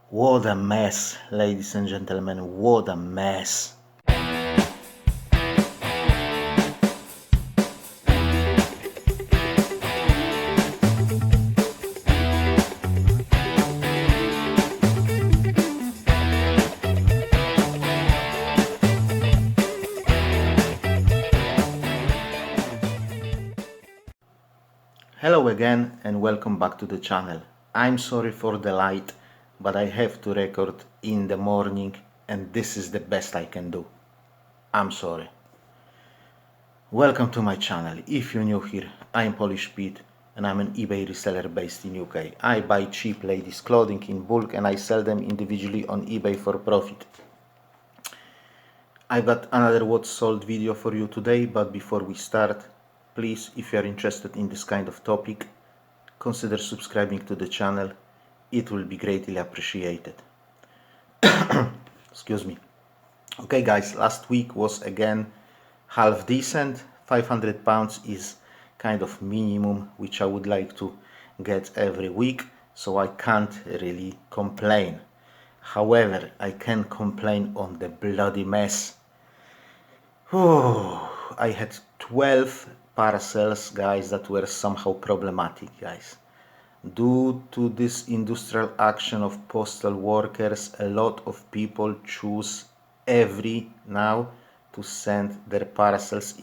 What a mess, ladies and gentlemen, what a mess. Hello again and welcome back to the channel. I'm sorry for the light, but I have to record in the morning and this is the best I can do. I'm sorry. Welcome to my channel. If you're new here, I'm Polish Pete and I'm an eBay reseller based in UK. I buy cheap ladies clothing in bulk and I sell them individually on eBay for profit. I've got another what's sold video for you today, but before we start, please, if you are interested in this kind of topic, consider subscribing to the channel. It will be greatly appreciated. Excuse me. Okay guys, last week was again half decent. £500 is kind of minimum which I would like to get every week, so I can't really complain. However, I can complain on the bloody mess. I had 12 parcels, guys, that were somehow problematic, guys. Due to this industrial action of postal workers, a lot of people choose every now to send their parcels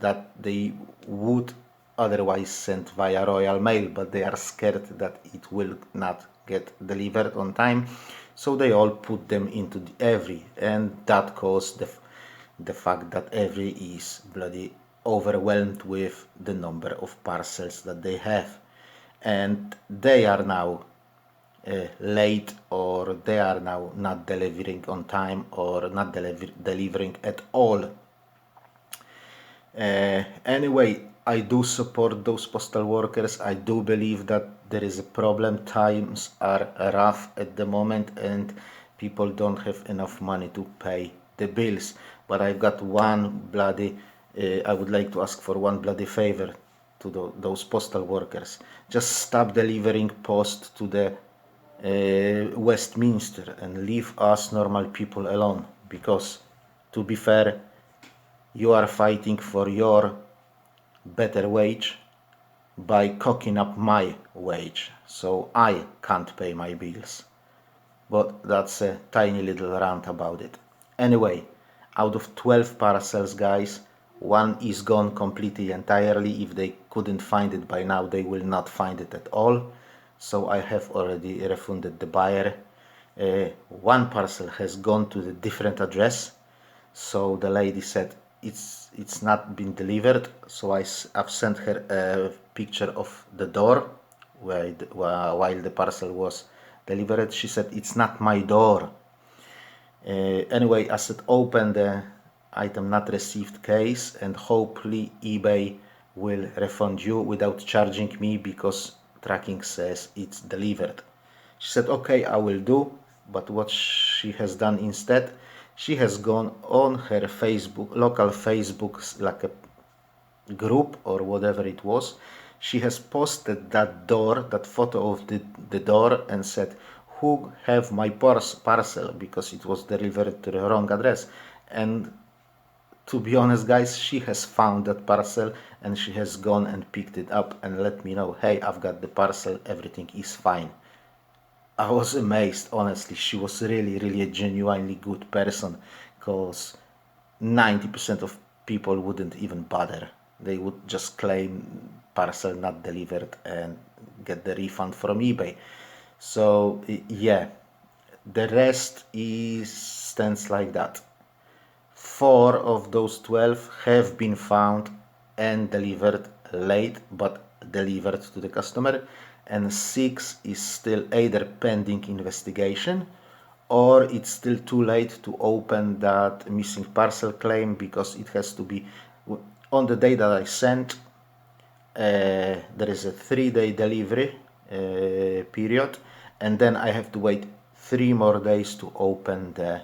that they would otherwise send via Royal Mail, but they are scared that it will not get delivered on time, so they all put them into the every, and that caused the fact that every is bloody overwhelmed with the number of parcels that they have, and they are now late, or they are now not delivering on time, or not delivering at all. Anyway, I do support those postal workers. I do believe that there is a problem. Times are rough at the moment and people don't have enough money to pay the bills. But I've got one bloody, I would like to ask for one bloody favor to those postal workers. Just stop delivering post to the Westminster and leave us normal people alone, because to be fair, you are fighting for your better wage by cocking up my wage, so I can't pay my bills. But that's a tiny little rant about it. Anyway, out of 12 parcels, guys, one is gone completely entirely. If they couldn't find it by now, they will not find it at all, so I have already refunded the buyer. One parcel has gone to the different address, so the lady said it's not been delivered, so I've sent her a picture of the door while the parcel was delivered. She said it's not my door. Anyway, I said open the item not received case and hopefully eBay will refund you without charging me, because tracking says it's delivered. She said okay, I will do. But what she has done instead, she has gone on her Facebook, local Facebook, like a group or whatever it was. She has posted that door, that photo of the door, and said, who have my parcel, because it was delivered to the wrong address. And to be honest, guys, she has found that parcel and she has gone and picked it up and let me know, hey, I've got the parcel, everything is fine. I was amazed, honestly. She was really a genuinely good person, because 90% of people wouldn't even bother. They would just claim parcel not delivered and get the refund from eBay. So yeah, the rest stands like that. 4 of those 12 have been found and delivered late, but delivered to the customer, and 6 is still either pending investigation or it's still too late to open that missing parcel claim, because it has to be on the day that I sent. There is a 3-day delivery period, and then I have to wait 3 more days to open the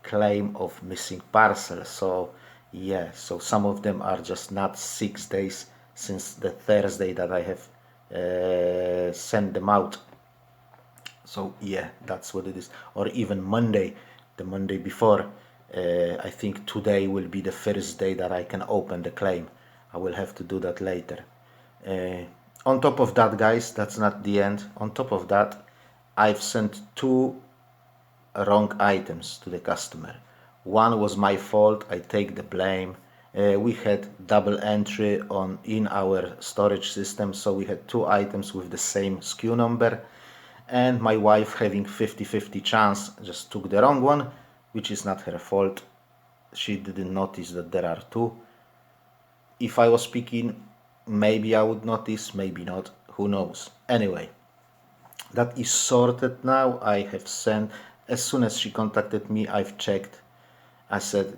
claim of missing parcel. So yeah, so some of them are just not 6 days since the Thursday that I have sent them out. So yeah, that's what it is. Or even Monday, the Monday before. I think today will be the first day that I can open the claim. I will have to do that later. Uh, on top of that, guys, that's not the end. On top of that, I've sent two wrong items to the customer. One was my fault, I take the blame. We had double entry on in our storage system, so we had two items with the same SKU number, and my wife, having 50-50 chance, just took the wrong one, which is not her fault. She didn't notice that there are two. If I was speaking, maybe I would notice, maybe not, who knows. Anyway, that is sorted now. I have sent, as soon as she contacted me, I've checked. I said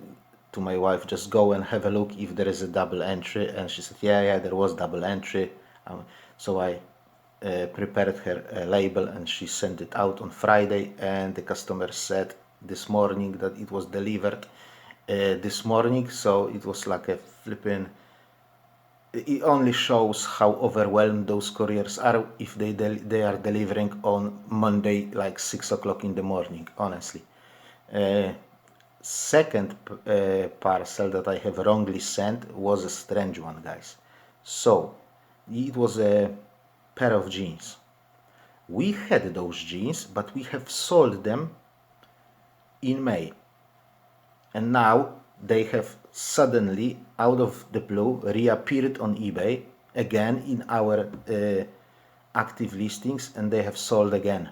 to my wife, just go and have a look if there is a double entry. And she said, yeah, there was double entry. So I prepared her a label and she sent it out on Friday. And the customer said this morning that it was delivered this morning. So it was like a flipping, it only shows how overwhelmed those couriers are if they are delivering on Monday like 6 o'clock in the morning, honestly. Second parcel that I have wrongly sent was a strange one, guys. So it was a pair of jeans. We had those jeans, but we have sold them in May, and now they have suddenly, out of the blue, reappeared on eBay again in our active listings, and they have sold again,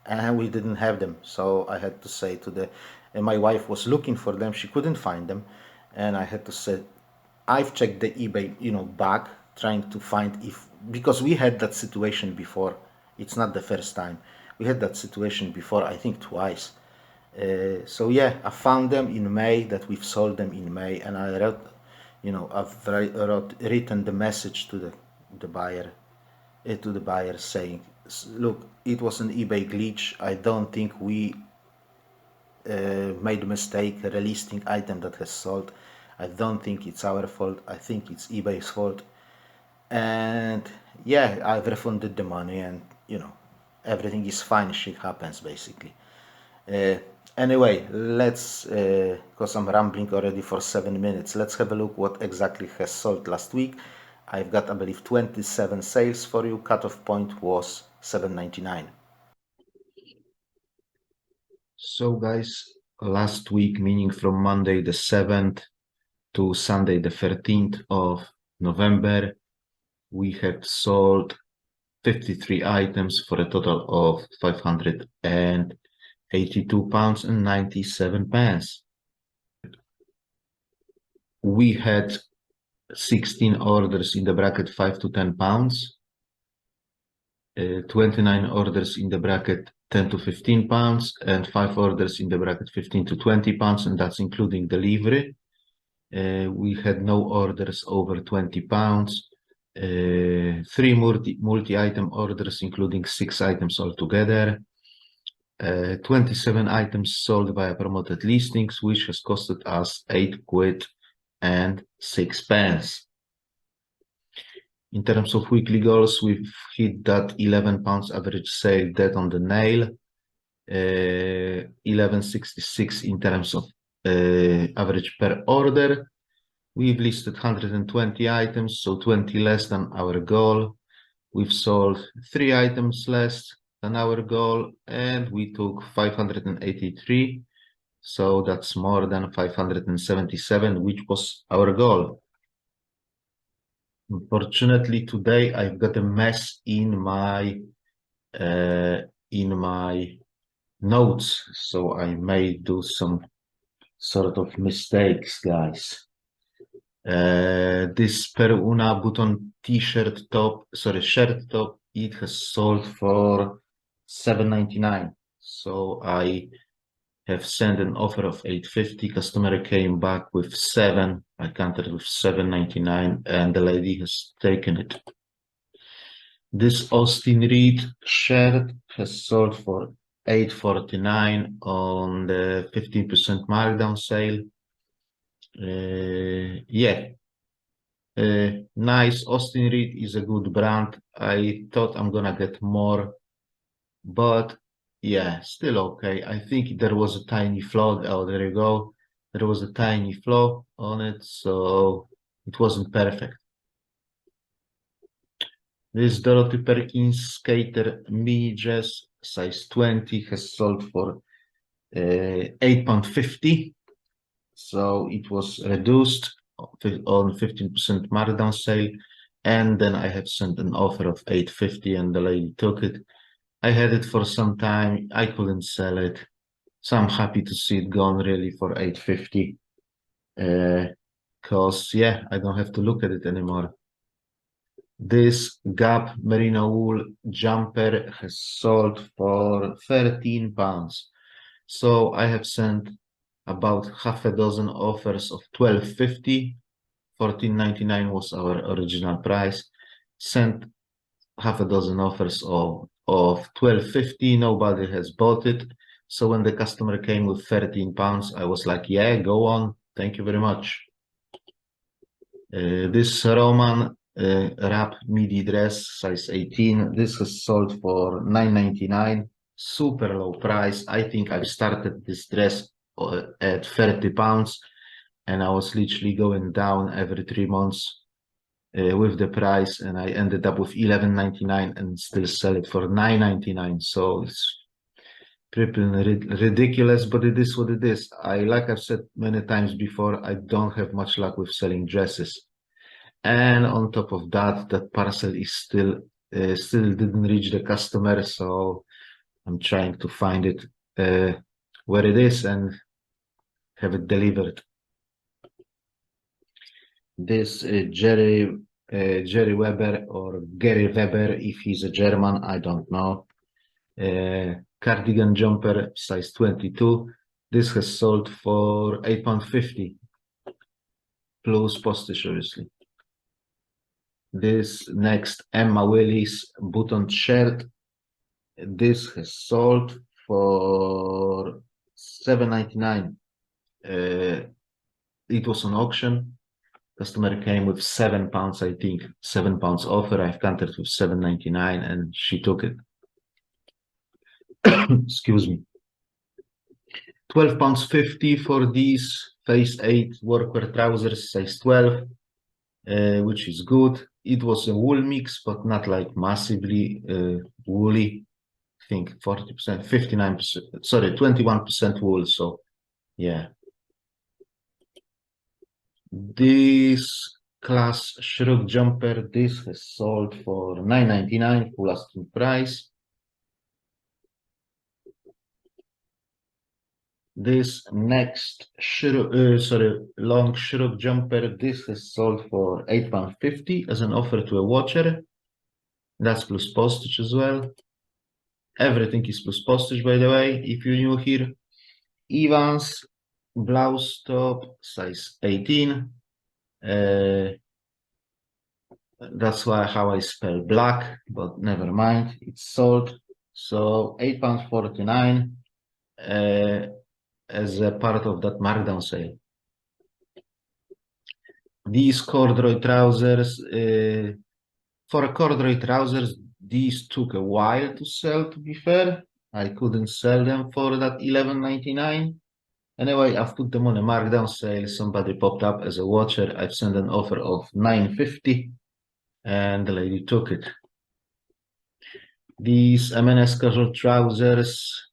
and we didn't have them. So I had to say to the and my wife was looking for them, she couldn't find them, and I had to say, I've checked the eBay, back, trying to find if, because we had that situation before. It's not the first time. We had that situation before, I think twice. So yeah, I found them in May, that we've sold them in May, and I wrote, written the message to the buyer, saying, look, it was an eBay glitch. I don't think we made a mistake relisting item that has sold. I don't think it's our fault. I think it's eBay's fault. And yeah, I've refunded the money, and everything is fine. Shit happens, basically. Uh, anyway, let's, because I'm rambling already for 7 minutes, let's have a look what exactly has sold last week. I've got, I believe, 27 sales for you. Cutoff point was $7.99. So guys, last week, meaning from Monday the 7th to Sunday the 13th of November, we have sold 53 items for a total of £582.97. We had 16 orders in the bracket 5 to 10 pounds, 29 orders in the bracket 10 to 15 pounds, and 5 orders in the bracket 15 to 20 pounds, and that's including delivery. We had no orders over 20 pounds, 3 multi-item orders, including 6 items altogether, 27 items sold via promoted listings, which has costed us 8 quid and 6 pence. In terms of weekly goals, we've hit that 11 pounds average sale dead on the nail, 11.66 in terms of average per order. We've listed 120 items, so 20 less than our goal. We've sold 3 items less than our goal, and we took 583, so that's more than 577, which was our goal. Unfortunately, today I've got a mess in my notes, so I may do some sort of mistakes, guys. This Per Una button t-shirt top, shirt top, it has sold for $7.99. So I have sent an offer of $8.50. Customer came back with 7. I counted with $7.99, and the lady has taken it. This Austin Reed shirt has sold for $8.49 on the 15% markdown sale. Yeah, nice. Austin Reed is a good brand. I thought I'm gonna get more, but Yeah, still okay. I think there was a tiny flaw. Oh, there you go. There was a tiny flaw on it, so it wasn't perfect. This Dorothy Perkins Skater mini dress, size 20, has sold for £8.50. So it was reduced on 15% markdown sale. And then I have sent an offer of £8.50 and the lady took it. I had it for some time. I couldn't sell it. So I'm happy to see it gone really for £8.50. Because yeah, I don't have to look at it anymore. This Gap merino wool jumper has sold for £13. So I have sent about half a dozen offers of £12.50. £14.99 was our original price. Sent half a dozen offers of £12.50. Nobody has bought it. So when the customer came with £13, I was like, yeah, go on. Thank you very much. This Roman wrap midi dress, size 18. This has sold for £9.99. Super low price. I think I've started this dress at £30, and I was literally going down every 3 months with the price, and I ended up with £11.99 and still sell it for £9.99. So it's pretty ridiculous, but it is what it is. Like I've said many times before, I don't have much luck with selling dresses. And on top of that, that parcel is still didn't reach the customer, so I'm trying to find it where it is and have it delivered. This Jerry Weber, or Gary Weber, if he's a German, I don't know. Cardigan jumper, size 22. This has sold for £8.50 plus postage, obviously. This next Emma Willis buttoned shirt. This has sold for £7.99. It was an auction. Customer came with £7, I think. £7 offer. I've countered with £7.99 and she took it. Excuse me. £12.50 for these phase 8 workwear trousers, size 12, which is good. It was a wool mix, but not like massively woolly. I think 40%, 59%, sorry, 21% wool. So yeah. This class shrug jumper, this has sold for £9.99 full asking price. This next long shrug jumper, this has sold for £8.50 as an offer to a watcher. That's plus postage as well. Everything is plus postage, by the way, if you're new here. Evans blouse top, size 18. That's how I spell black, but never mind. It's sold. So £8.49 as a part of that markdown sale. These corduroy trousers, for corduroy trousers, these took a while to sell, to be fair. I couldn't sell them for that £11.99. Anyway, I've put them on a markdown sale. Somebody popped up as a watcher. I've sent an offer of £9.50 and the lady took it. These M&S casual trousers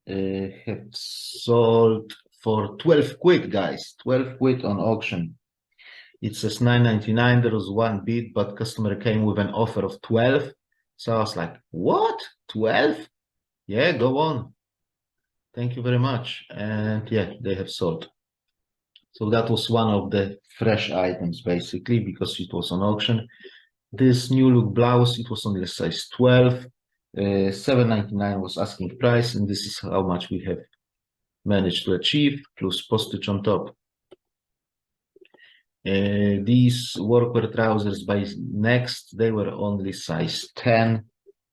have sold for 12 quid, guys. 12 quid on auction. It says £9.99. There was one bid, but customer came with an offer of 12. So I was like, what? 12? Yeah, go on. Thank you very much. And yeah, they have sold. So that was one of the fresh items, basically, because it was on auction. This new look blouse, it was only a size 12. £7.99 was asking price, and this is how much we have managed to achieve, plus postage on top. These workwear trousers by Next, they were only size 10.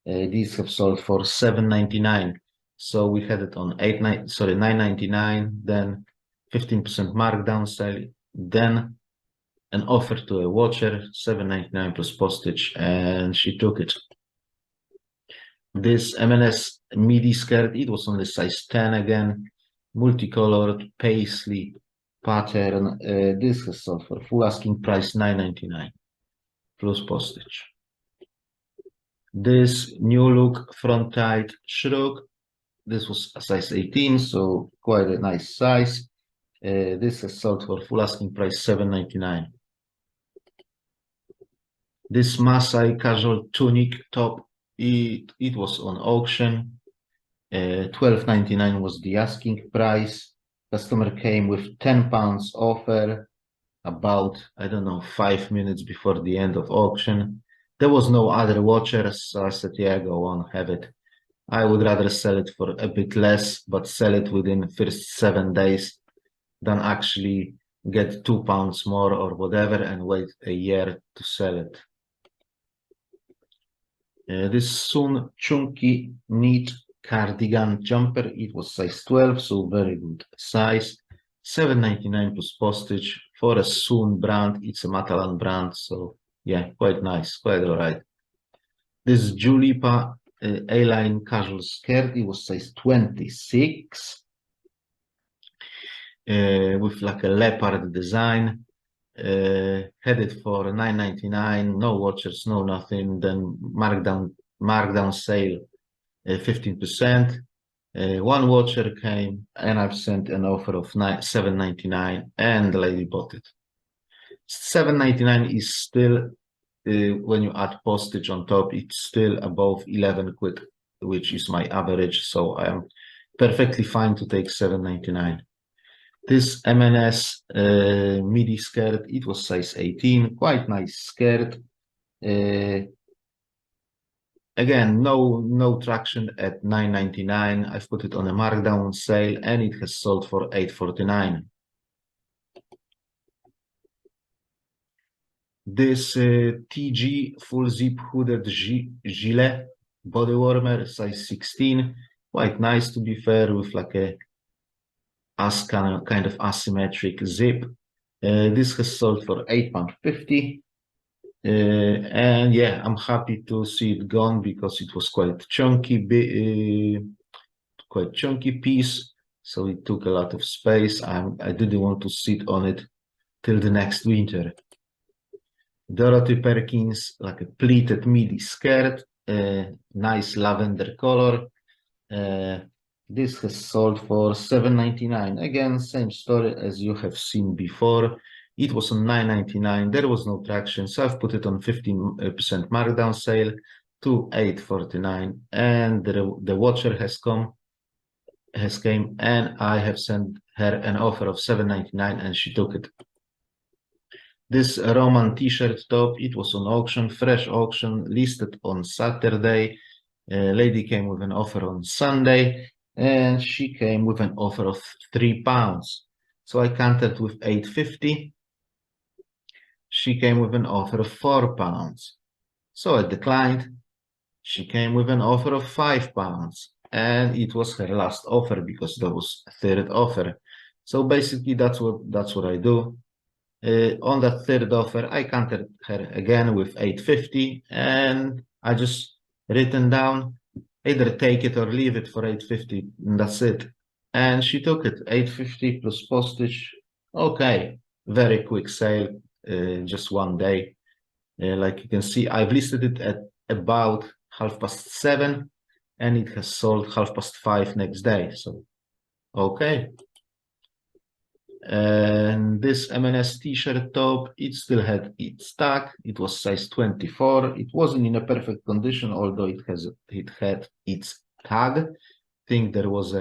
These have sold for £7.99. So we had it on £9.99, then 15% markdown sale, then an offer to a watcher, £7.99 plus postage, and she took it. This M&S midi skirt, it was only size 10 again, multicolored paisley pattern. This has sold for full asking price $9.99 plus postage. This new look front tight shrug, this was a size 18, so quite a nice size. This has sold for full asking price $7.99. This Masai casual tunic top, it was on auction. $12.99 was the asking price. Customer came with £10 offer about, I don't know, 5 minutes before the end of auction. There was no other watchers, so I said, yeah, go on, have it. I would rather sell it for a bit less, but sell it within first 7 days than actually get £2 more or whatever and wait a year to sell it. This Sun chunky knit cardigan jumper, it was size 12, so very good size. $7.99 plus postage for a Sun brand. It's a Matalan brand, so yeah, quite nice, quite all right. This Julipa A-line casual skirt, it was size 26 with like a leopard design. Had it for $9.99, no watchers, no nothing. Then markdown sale, 15%. One watcher came, and I've sent an offer of $7.99, and the lady bought it. $7.99 is still, when you add postage on top, it's still above 11 quid, which is my average. So I am perfectly fine to take $7.99. This M&S midi skirt, it was size 18, quite nice skirt. Again, no traction at $9.99. I've put it on a markdown sale and it has sold for $8.49. This TG full zip hooded gilet body warmer, size 16, quite nice to be fair, with like a kind of asymmetric zip. This has sold for £8.50. And yeah, I'm happy to see it gone because it was quite chunky piece, so it took a lot of space. I didn't want to sit on it till the next winter. Dorothy Perkins, like a pleated midi skirt, nice lavender color. This has sold for $7.99. Again, same story as you have seen before. It was on $9.99. There was no traction, so I've put it on 15% markdown sale to $8.49. And the watcher has came, and I have sent her an offer of $7.99, and she took it. This Roman t-shirt top, it was on auction, fresh auction, listed on Saturday. Lady came with an offer on Sunday, and she came with an offer of £3. So I countered with $8.50. She came with an offer of £4. So I declined. She came with an offer of £5, and it was her last offer because that was a third offer. So basically, that's what I do. On that third offer, I countered her again with $8.50, and I just written down either take it or leave it for $8.50, and that's it. And she took it, $8.50 plus postage. Okay, very quick sale, just one day. Like you can see, I've listed it at about 7:30, and it has sold 5:30 next day. So, okay. And this M&S t-shirt top, it still had its tag. It was size 24. It wasn't in a perfect condition, although it had its tag. I think there was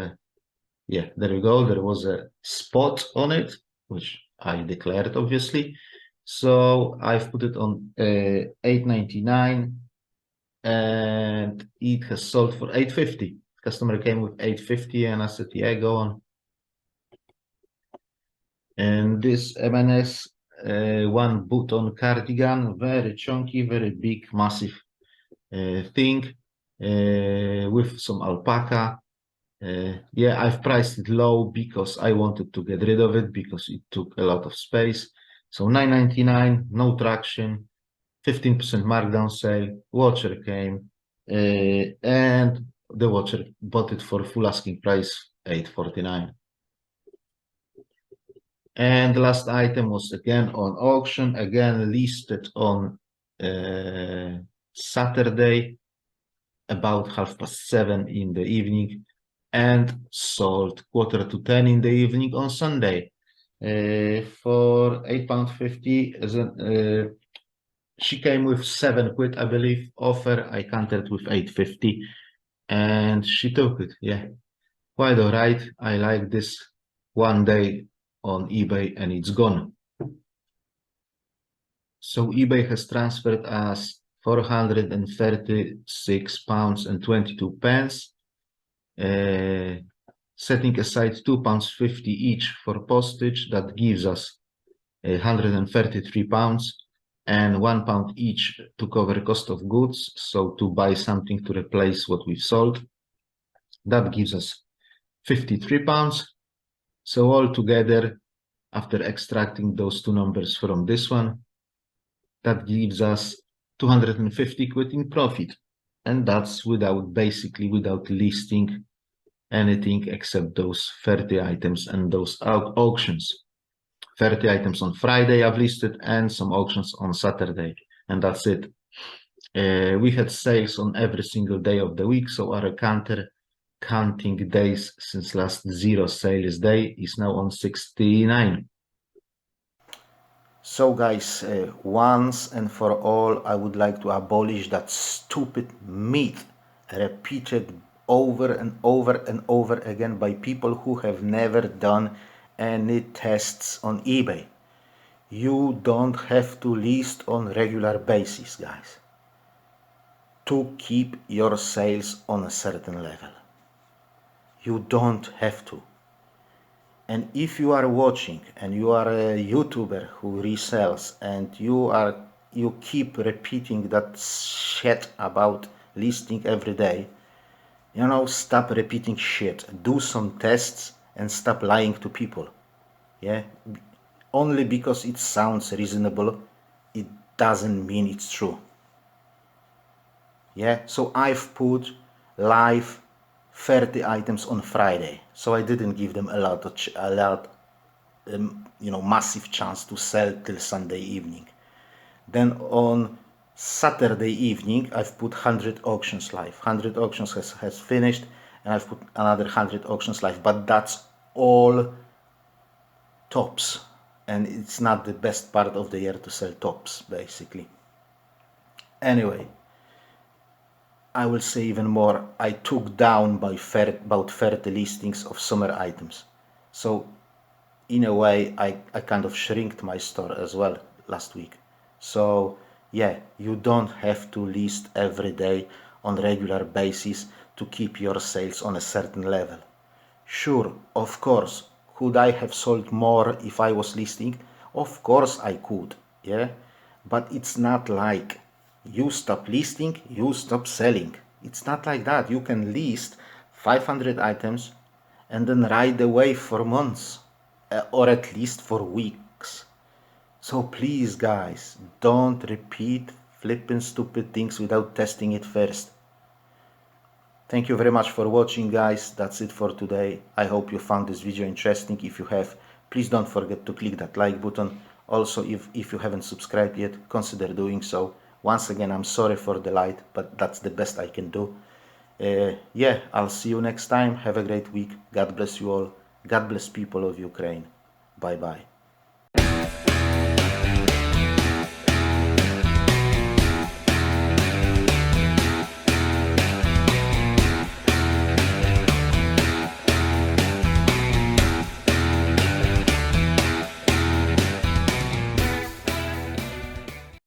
yeah, there you go. There was a spot on it, which I declared, obviously. So I've put it on $8.99, and it has sold for $8.50. Customer came with $8.50, and I said, yeah, go on. And this M&S one button cardigan, very chunky, very big, massive thing with some alpaca. Yeah, I've priced it low because I wanted to get rid of it because it took a lot of space. So $9.99, no traction, 15% markdown sale. Watcher came, And the watcher bought it for full asking price, $849. And the last item was again on auction, again listed on Saturday, about 7:30 in the evening, and sold 9:45 in the evening on Sunday for £8.50. She came with £7, I believe, offer. I countered with 8.50, and she took it. Yeah, quite all right. I like this. One day on eBay and it's gone. So eBay has transferred us £436 and 22 pence, setting aside £2.50 each for postage. That gives us £133 and £1 each to cover cost of goods. So to buy something to replace what we've sold, that gives us £53. So altogether, after extracting those two numbers from this one, that gives us 250 quid in profit. And that's basically without listing anything except those 30 items and those auctions. 30 items on Friday I've listed and some auctions on Saturday, and that's it. We had sales on every single day of the week, so our counting days since last zero sales day is now on 69. So guys, once and for all, I would like to abolish that stupid myth repeated over and over and over again by people who have never done any tests on eBay. You don't have to list on regular basis, guys, to keep your sales on a certain level. You don't have to. And if you are watching and you are a YouTuber who resells and you keep repeating that shit about listing every day, stop repeating shit. Do some tests and stop lying to people. Yeah? Only because it sounds reasonable, it doesn't mean it's true. Yeah? So I've put live 30 items on Friday. So I didn't give them a lot massive chance to sell till Sunday evening. Then on Saturday evening, I've put 100 auctions live. 100 auctions has finished, and I've put another 100 auctions live, but that's all tops. And it's not the best part of the year to sell tops, basically. Anyway, I will say even more. I took down by about 30 listings of summer items. So in a way, I kind of shrinked my store as well last week. So yeah, you don't have to list every day on regular basis to keep your sales on a certain level. Sure, of course, could I have sold more if I was listing? Of course I could, yeah? But it's not like you stop listing, you stop selling. It's not like that. You can list 500 items and then ride away for months, or at least for weeks. So please guys, don't repeat flipping stupid things without testing it first. Thank you very much for watching, guys. That's it for today. I hope you found this video interesting. If you have, please don't forget to click that like button. Also, if you haven't subscribed yet, consider doing so. Once again, I'm sorry for the light, but that's the best I can do. Yeah, I'll see you next time. Have a great week. God bless you all. God bless people of Ukraine. Bye bye.